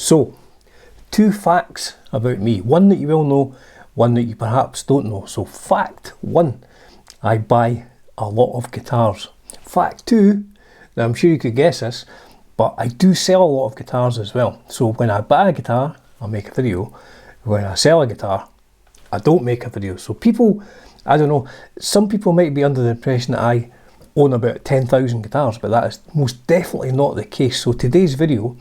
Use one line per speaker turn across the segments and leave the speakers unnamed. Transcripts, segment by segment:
So, 2 facts about me. One that you will know, one that you perhaps don't know. So fact 1, I buy a lot of guitars. Fact 2, now I'm sure you could guess this, but I do sell a lot of guitars as well. So when I buy a guitar, I make a video. When I sell a guitar, I don't make a video. So people, I don't know, some people might be under the impression that I own about 10,000 guitars, but that is most definitely not the case. So today's video,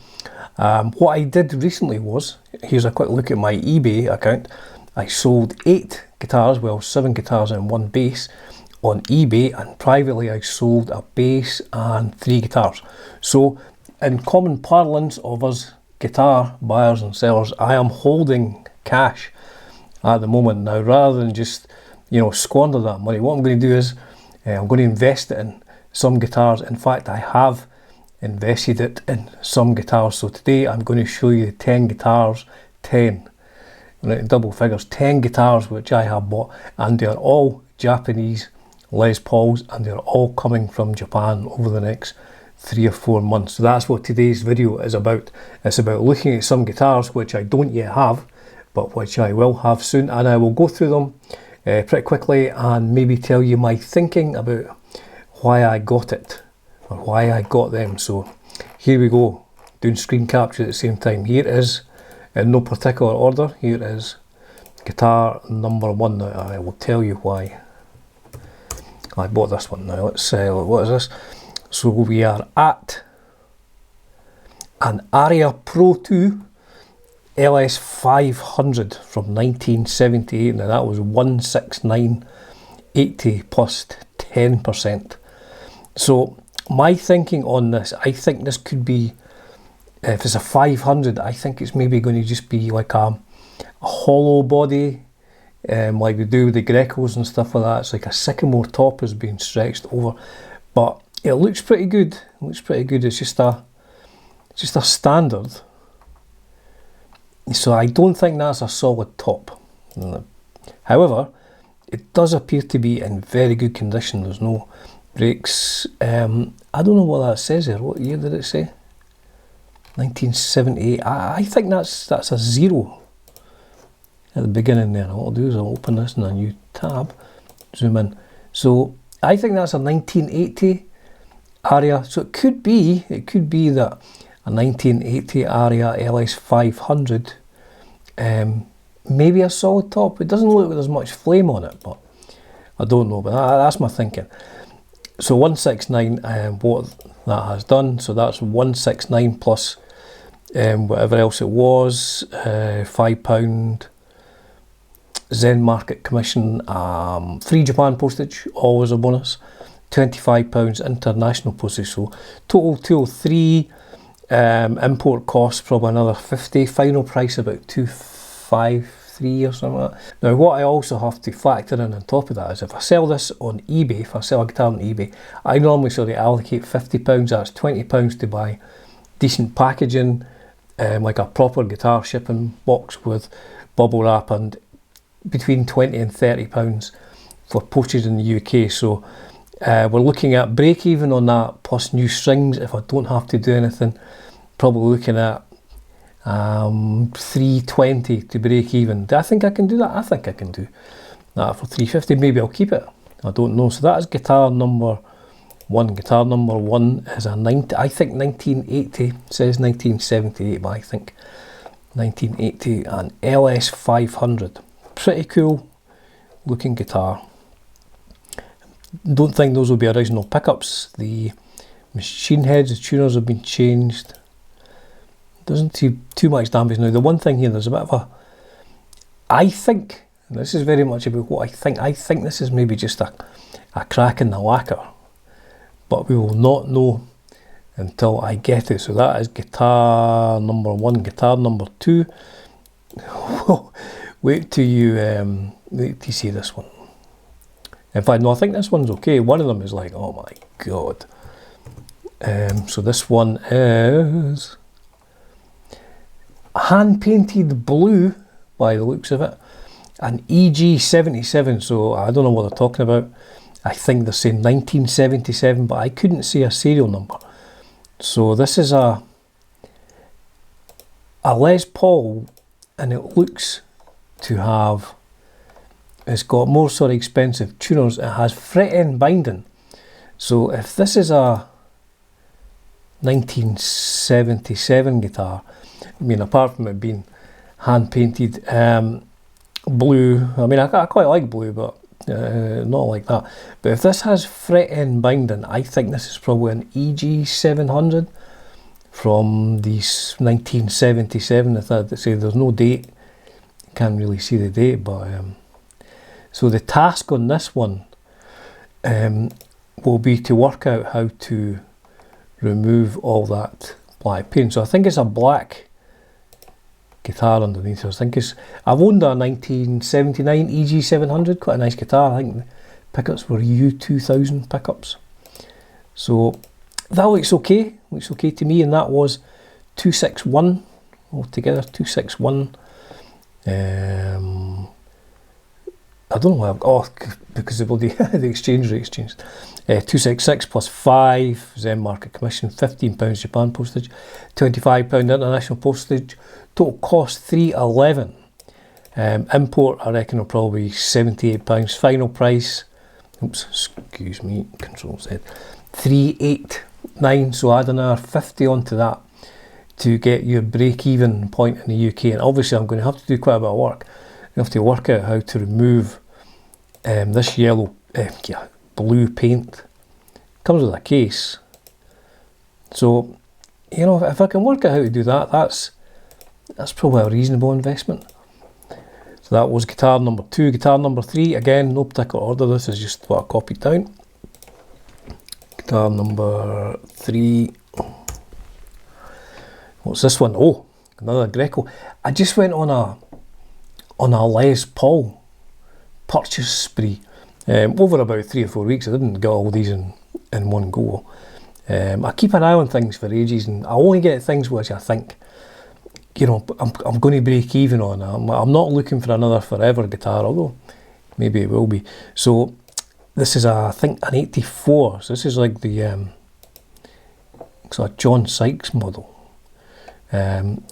what I did recently was, here's a quick look at my eBay account. I sold 8 guitars, well 7 guitars and 1 bass on eBay, and privately I sold a bass and 3 guitars. So in common parlance of us guitar buyers and sellers, I am holding cash at the moment. Now, rather than just, you know, squander that money, what I'm going to do is I'm going to invest it in some guitars. In fact, I have invested it in some guitars. So today I'm going to show you 10 guitars, 10, double figures, 10 guitars which I have bought, and they are all Japanese Les Pauls, and they're all coming from Japan over the next 3 or 4 months. So that's what today's video is about. It's about looking at some guitars which I don't yet have, but which I will have soon, and I will go through them pretty quickly and maybe tell you my thinking about why I got it or why I got them. So here we go, doing screen capture at the same time. Here is, in no particular order, here is guitar number 1. Now I will tell you why I bought this one. Now let's say, what is this? So we are at an Aria Pro II LS-500 from 1978. Now that was 169.80 plus 10%. So my thinking on this, I think this could be, if it's a 500, I think it's maybe going to just be like a hollow body, like they do with the Grecos and stuff like that. It's like a sycamore top has been stretched over, but it looks pretty good. It looks pretty good. It's just a standard. So I don't think that's a solid top. However, it does appear to be in very good condition. There's no breaks. I don't know what that says here. What year did it say? 1978. I think that's a 0 at the beginning there. What I'll do is I'll open this in a new tab, zoom in. So I think that's a 1980 Aria. So it could be that a 1980 Aria LS-500, maybe a solid top. It doesn't look like there's much flame on it, but I don't know. But that's my thinking. So 169, what that has done. So that's 169 plus whatever else it was, £5 Zen Market commission, free Japan postage, always a bonus, £25 international postage. So total 203. Import costs probably another 50, final price about 253 or something like that. Now what I also have to factor in on top of that is if I sell this on eBay, if I sell a guitar on eBay, I normally sort of allocate £50, that's £20 to buy decent packaging, like a proper guitar shipping box with bubble wrap, and between £20 and £30 for postage in the UK. So we're looking at break even on that plus new strings if I don't have to do anything. Probably looking at 320 to break even. Do I think I can do that? I think I can do that for 350. Maybe I'll keep it. I don't know. So that is guitar number 1. Guitar number 1 is a 90. I think 1980. It says 1978, but I think 1980, an LS-500. Pretty cool looking guitar. Don't think those will be original pickups. The machine heads, the tuners have been changed. Doesn't see too much damage. Now the one thing here, there's a bit of a, I think, and this is very much about what I think this is maybe just a crack in the lacquer, but we will not know until I get it. So that is guitar number 1. Guitar number 2, wait till you see this one. In fact, no, I think this one's okay. One of them is like, oh my god. So this one is hand-painted blue, by the looks of it. An EG-77, so I don't know what they're talking about. I think they're saying 1977, but I couldn't see a serial number. So this is a a Les Paul, and it looks to have, it's got more sort of expensive tuners. It has fret end binding. So if this is a 1977 guitar, I mean, apart from it being hand painted blue, I mean, I quite like blue, but not like that. But if this has fret end binding, I think this is probably an EG-700 from the 1977. If I say there's no date, can't really see the date, but so the task on this one will be to work out how to remove all that black paint. So I think it's a black guitar underneath. So I think I've owned a 1979 EG-700, quite a nice guitar. I think the pickups were U2000 pickups. So that looks okay to me, and that was 261 altogether, 261. I don't know why because of the exchange rates changed. 266 plus 5 Zen market commission, £15 Japan postage, £25 international postage, total cost £311. Import, I reckon, will probably be £78. Final price, oops, excuse me, Control Z, £389. So add another 50 onto that to get your break-even point in the UK. And obviously, I'm going to have to do quite a bit of work. You have to work out how to remove this blue paint. Comes with a case, so you know, if I can work out how to do that, that's probably a reasonable investment. So that was guitar number 2. Guitar number 3, again, no particular order, this is just what I copied down. Guitar number 3, what's this one? Oh, another Greco. I just went on a Les Paul purchase spree over about 3 or 4 weeks. I didn't get all these in one go. I keep an eye on things for ages, and I only get things which I think, you know, I'm going to break even on. I'm not looking for another forever guitar, although maybe it will be. So this is I think an 84. So this is like the John Sykes model.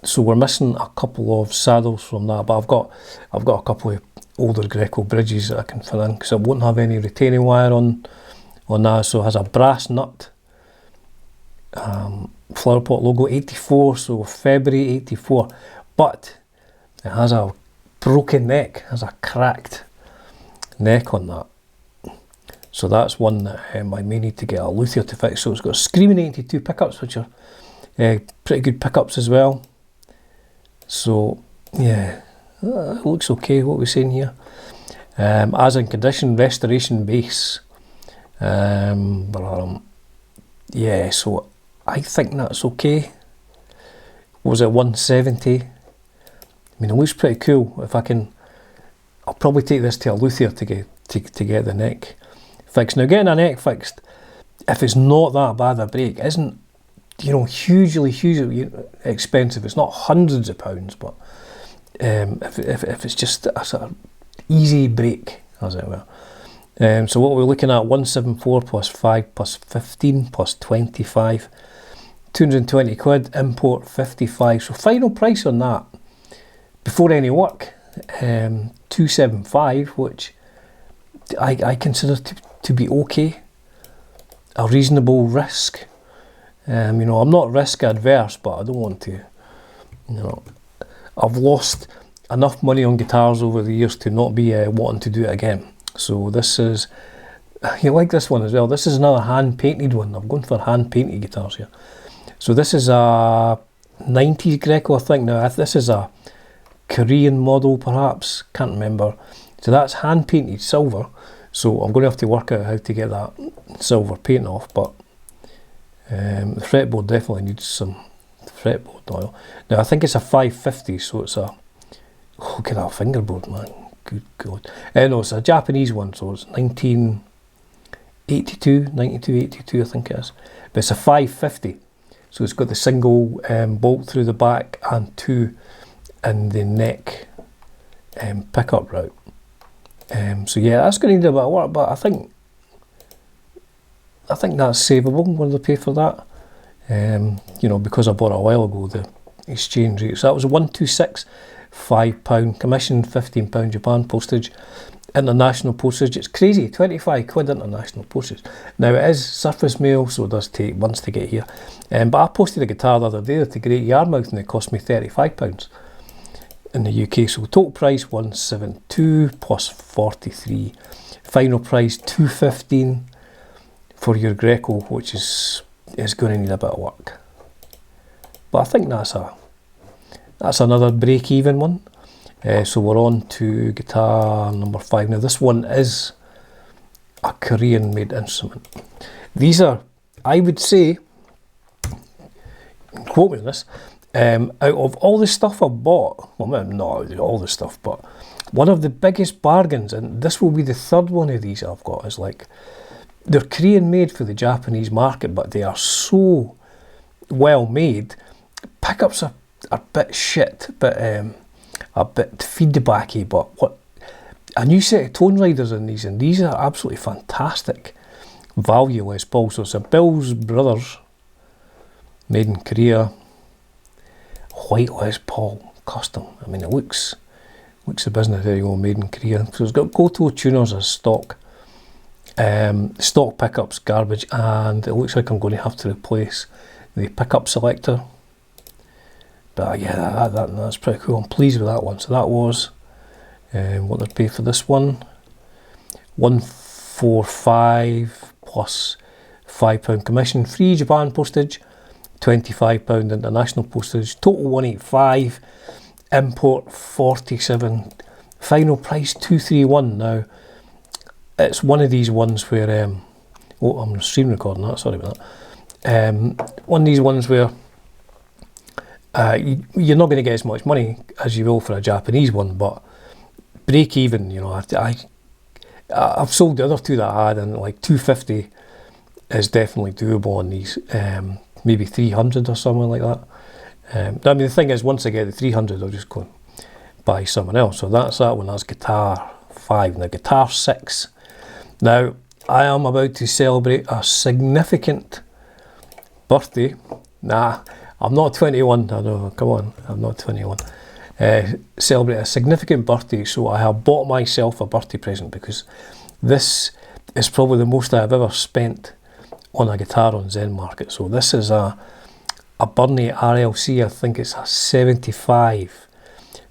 So we're missing a couple of saddles from that, but I've got a couple of older Greco bridges that I can fill in, because I won't have any retaining wire on that. So it has a brass nut, flower pot logo, 84, so February 84, but it has a broken neck, has a cracked neck on that. So that's one that I may need to get a luthier to fix. So it's got Screaming 82 pickups, which are pretty good pickups as well. So yeah, it looks okay. What we're saying here, as in condition, restoration bass. Yeah, so I think that's okay. Was it 170? I mean, it looks pretty cool. If I can, I'll probably take this to a luthier to get the neck fixed. Now, getting a neck fixed, if it's not that bad a break, isn't, you know, hugely expensive. It's not hundreds of pounds, but if it's just a sort of easy break, as it were. So what we're looking at, 174 plus 5 plus 15 plus 25, 220 quid, import 55. So final price on that, before any work, 275, which I consider to be okay, a reasonable risk. You know, I'm not risk adverse, but I don't want to, you know, I've lost enough money on guitars over the years to not be wanting to do it again. So this is, you like this one as well. This is another hand painted one. I'm going for hand painted guitars here. So this is a 90s Greco, I think. Now this is a Korean model, perhaps, can't remember. So that's hand painted silver. So I'm going to have to work out how to get that silver paint off, but the fretboard definitely needs some fretboard oil. Now I think it's a 550, so it's a, oh, look at that fingerboard, man, good God. No, it's a Japanese one, so it's 1982, 82, I think it is. But it's a 550, so it's got the single bolt through the back and 2 in the neck pickup route. So yeah, that's going to need a bit of work, but I think that's savable. What do they pay for that? You know, because I bought it a while ago, the exchange rate. So that was 126, £5, commission £15 Japan postage, international postage. It's crazy, 25 quid international postage. Now it is surface mail, so it does take months to get here. But I posted a guitar the other day to Great Yarmouth and it cost me £35 in the UK. So total price 172 plus 43. Final price 215 for your Greco, which is going to need a bit of work. But I think that's another break-even one. So we're on to guitar number 5. Now this one is a Korean made instrument. These are, I would say, quote me on this, out of all the stuff I've bought, well not all the stuff, but one of the biggest bargains, and this will be the third one of these I've got, is like, they're Korean made for the Japanese market, but they are so well made. Pickups are a bit shit, but a bit feedbacky, but what a new set of tone riders in these, and these are absolutely fantastic value Les Paul. So it's a Bill's Brothers made in Korea white Les Paul custom. I mean, it looks the business. There you go, made in Korea. So it's got Goto tuners as stock, stock pickups garbage, and it looks like I'm going to have to replace the pickup selector. But yeah, that's pretty cool. I'm pleased with that one. So that was what they paid for this one, 145 plus £5 commission, free Japan postage, £25 international postage, total 185, import 47, final price 231. Now it's one of these ones where oh, I'm stream recording that, sorry about that. One of these ones where you're not going to get as much money as you will for a Japanese one, but break even, you know, I've sold the other two that I had, and like 250 is definitely doable on these, maybe 300 or something like that. I mean, the thing is, once I get the 300, I'll just go and buy someone else. So that's that one. That's guitar 5. Now guitar 6. Now I am about to celebrate a significant birthday. Nah, I'm not 21. I know, come on, I'm not 21. Celebrate a significant birthday, so I have bought myself a birthday present, because this is probably the most I've ever spent on a guitar on Zen Market. So this is a Burny RLC, I think it's a 75,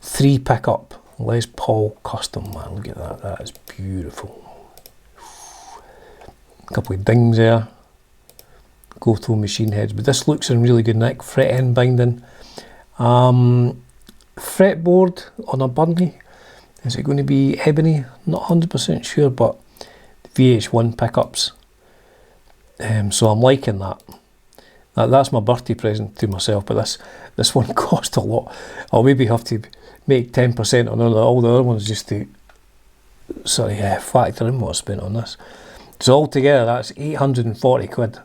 3 pickup Les Paul custom. Man, look at that, that is beautiful. A couple of dings there, Goto machine heads, but this looks in really good nick, fret end binding. Fretboard on a Burny, is it going to be ebony? Not 100% sure, but VH1 pickups. So I'm liking that. That's my birthday present to myself, but this one cost a lot. I'll maybe have to make 10% on all the other ones just to factor in what I spent on this. So altogether that's 840 quid.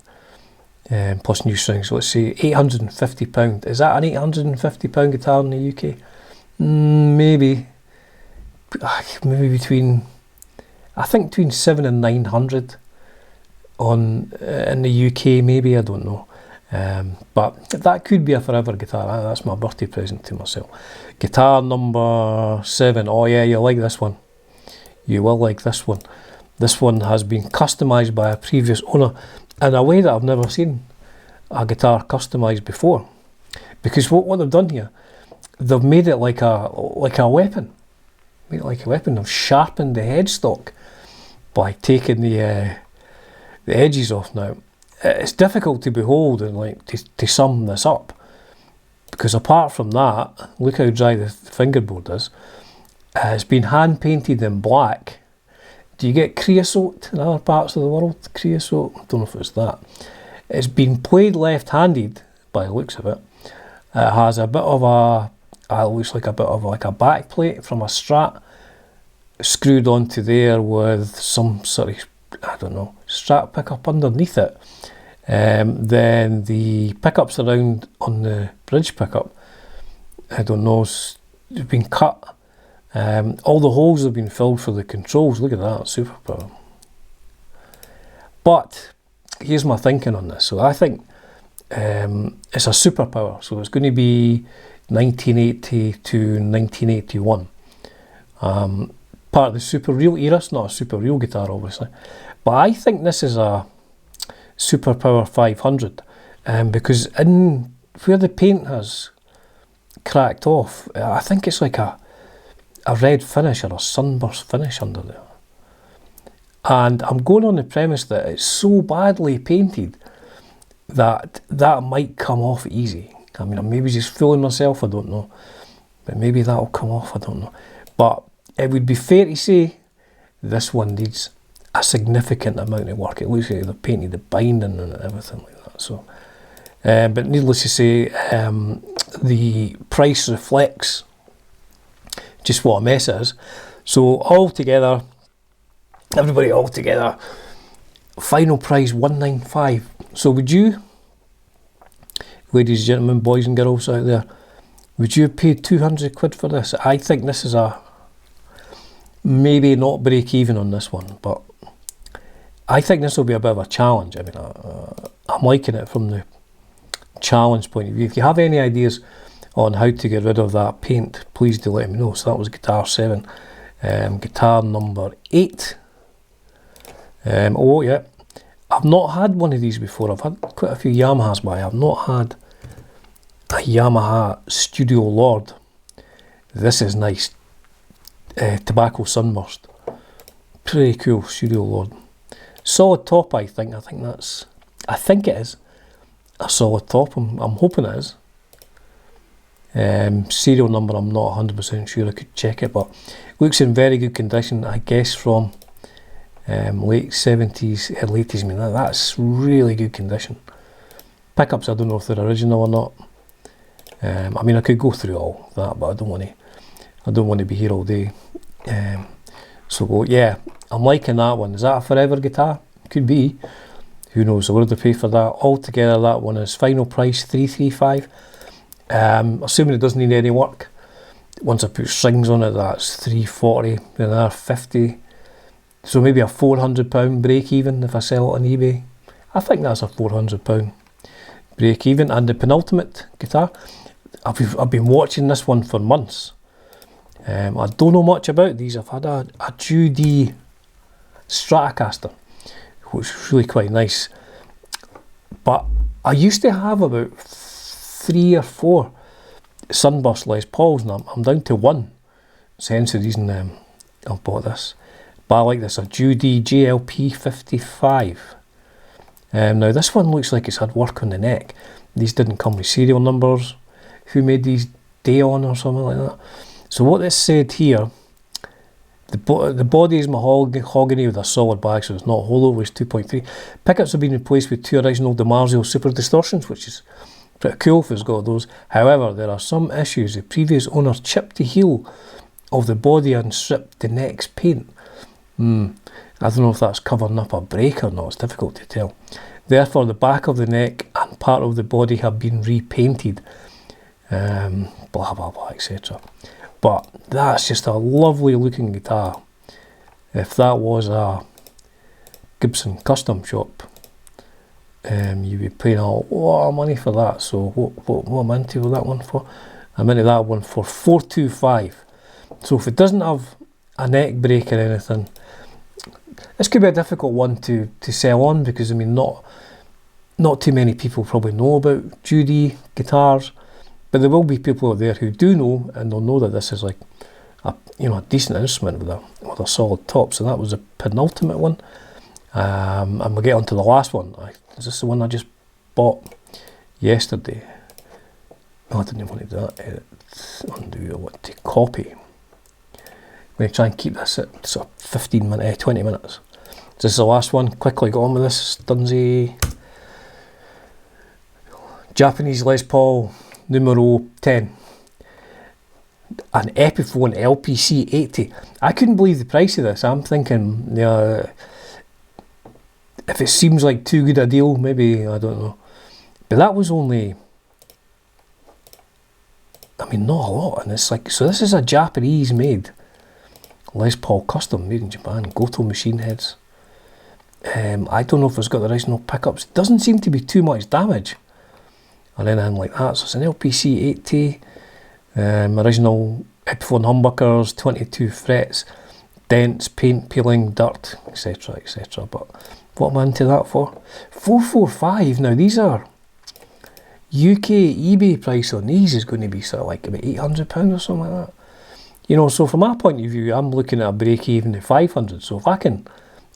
Plus new strings, so let's say £850. Is that an £850 guitar in the UK? Maybe between, I think between 700 and 900 on in the UK, maybe, I don't know. But that could be a forever guitar. That's my birthday present to myself. Guitar number 7. Oh yeah, you'll like this one. You will like this one. This one has been customised by a previous owner in a way that I've never seen a guitar customised before. Because what they've done here, they've made it like a weapon. Made it like a weapon. They've sharpened the headstock by taking the edges off. Now, it's difficult to behold and like to sum this up, because apart from that, look how dry the fingerboard is. It's been hand painted in black. Do you get creosote in other parts of the world? Creosote? I don't know if it's that. It's been played left-handed by the looks of it. It has a bit of looks like a bit of like a back plate from a Strat screwed onto there with some sort of, I don't know, Strat pickup underneath it. Then the pickups around on the bridge pickup, I don't know, it's been cut. All the holes have been filled for the controls. Look at that, super power. But here's my thinking on this. So I think It's a superpower, so it's going to be 1980 to 1981. Part of the super real era. It's not a super real guitar, obviously, but I think this is a Superpower 500, because in where the paint has cracked off, I think it's like a red finish or a sunburst finish under there. And I'm going on the premise that it's so badly painted that that might come off easy. I mean, I'm maybe just fooling myself, I don't know. But maybe that'll come off, I don't know. But it would be fair to say this one needs a significant amount of work. It looks like they've painted the binding and everything like that. So, but needless to say, the price reflects just what a mess it is. So all together, everybody all together, final price $195. So would you, ladies and gentlemen, boys and girls out there, would you pay 200 quid for this? I think this is a maybe not break even on this one, but I think this will be a bit of a challenge. I mean, I'm liking it from the challenge point of view. If you have any ideas on how to get rid of that paint, please do let me know. So that was guitar 7. Guitar number 8. Oh yeah, I've not had one of these before. I've had quite a few Yamahas, but I've not had a Yamaha Studio Lord. This is nice. Tobacco Sunburst. Pretty cool Studio Lord. Solid top, I think. I think it is a solid top. I'm hoping it is. Serial number, I'm not 100% sure. I could check it, but looks in very good condition. I guess from late 70s, early 80s. I mean, that's really good condition. Pickups, I don't know if they're original or not. I mean, I could go through all that, but I don't want to be here all day. So yeah, I'm liking that one. Is that a forever guitar? Could be. Who knows? I would have to pay for that. Altogether, that one is final price $335. Assuming it doesn't need any work. Once I put strings on it, that's $340. Another $50. So maybe a £400 break even if I sell it on eBay. I think that's a £400 break even. And the penultimate guitar, I've been watching this one for months. I don't know much about these. I've had a JooDee Stratocaster, which is really quite nice. But I used to have about 3 or 4 Sunburst Les Pauls, and I'm down to 1. So hence the reason I've bought this. But I like this, a JooDee JLP-55. Now this one looks like it's had work on the neck. These didn't come with serial numbers. Who made these? Dayon or something like that. So what this said here, the body is mahogany with a solid back, so it's not hollow, it's 2.3. Pickups have been replaced with 2 original DiMarzio Super Distortions, which is pretty cool if it's got those. However, there are some issues. The previous owner chipped the heel of the body and stripped the neck's paint. I don't know if that's covering up a break or not, it's difficult to tell. Therefore, the back of the neck and part of the body have been repainted. Blah blah blah, etc. But that's just a lovely looking guitar. If that was a Gibson custom shop, you'd be paying a lot of money for that. So what am I into with that one for? I'm into that one for $425. So if it doesn't have a neck break or anything, this could be a difficult one to sell on, because I mean not too many people probably know about JooDee guitars. But there will be people out there who do know, and they'll know that this is like a decent instrument with a solid top. So that was the penultimate one, and we'll get on to the last one. Is this the one I just bought yesterday? No, I didn't want to do that. Edit, undo, I want to copy. I'm going to try and keep this at sort of 20 minutes. This is the last one. Quickly got on with this. Dunsey Japanese Les Paul numero 10, an Epiphone LPC 80. I couldn't believe the price of this. I'm thinking, if it seems like too good a deal, maybe, I don't know. But that was only, I mean, not a lot. And it's like, so this is a Japanese made Les Paul custom, made in Japan, Goto machine heads. I don't know if it's got the original pickups. It doesn't seem to be too much damage. or anything like that. So it's an LPC 80, original Epiphone humbuckers, 22 frets, dents, paint peeling, dirt, etc, etc. But what am I into that for? 445. Now these are UK eBay price on these is going to be sort of like about £800 or something like that. You know, so from my point of view, I'm looking at a break even at 500. So if I can,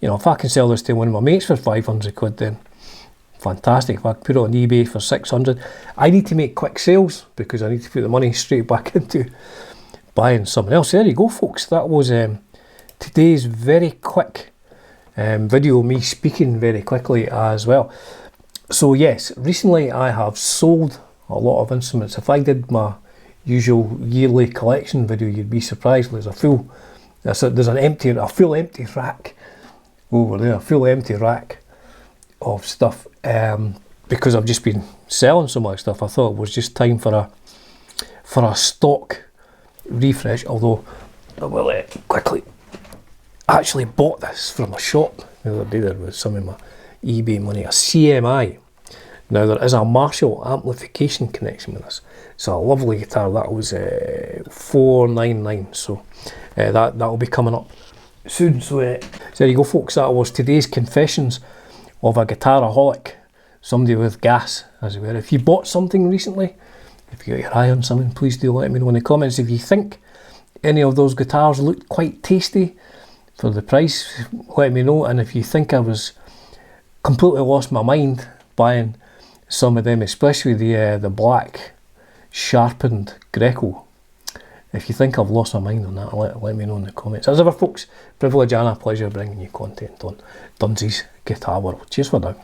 you know, if I can sell this to one of my mates for 500 quid, then fantastic. If I put it on eBay for 600, I need to make quick sales because I need to put the money straight back into buying something else. There you go, folks. That was today's very quick video, me speaking very quickly as well. So yes, recently I have sold a lot of instruments. If I did my usual yearly collection video, you'd be surprised. There's a full empty rack over there, a full empty rack of stuff, because I've just been selling so much stuff. I thought it was just time for a stock refresh. Although I will quickly, I actually bought this from a shop the other day there with some of my eBay money, a CMI. Now there is a Marshall amplification connection with this. It's a lovely guitar. That was $499. So that'll be coming up soon. So there you go, folks. That was today's confessions of a guitaraholic, somebody with gas, as it were. If you bought something recently, if you got your eye on something, please do let me know in the comments. If you think any of those guitars looked quite tasty for the price, let me know. And if you think I was completely lost my mind buying some of them, especially the black sharpened Greco, if you think I've lost my mind on that, let me know in the comments. As ever, folks, privilege and a pleasure bringing you content on Dunsi's Guitar World. Cheers for now.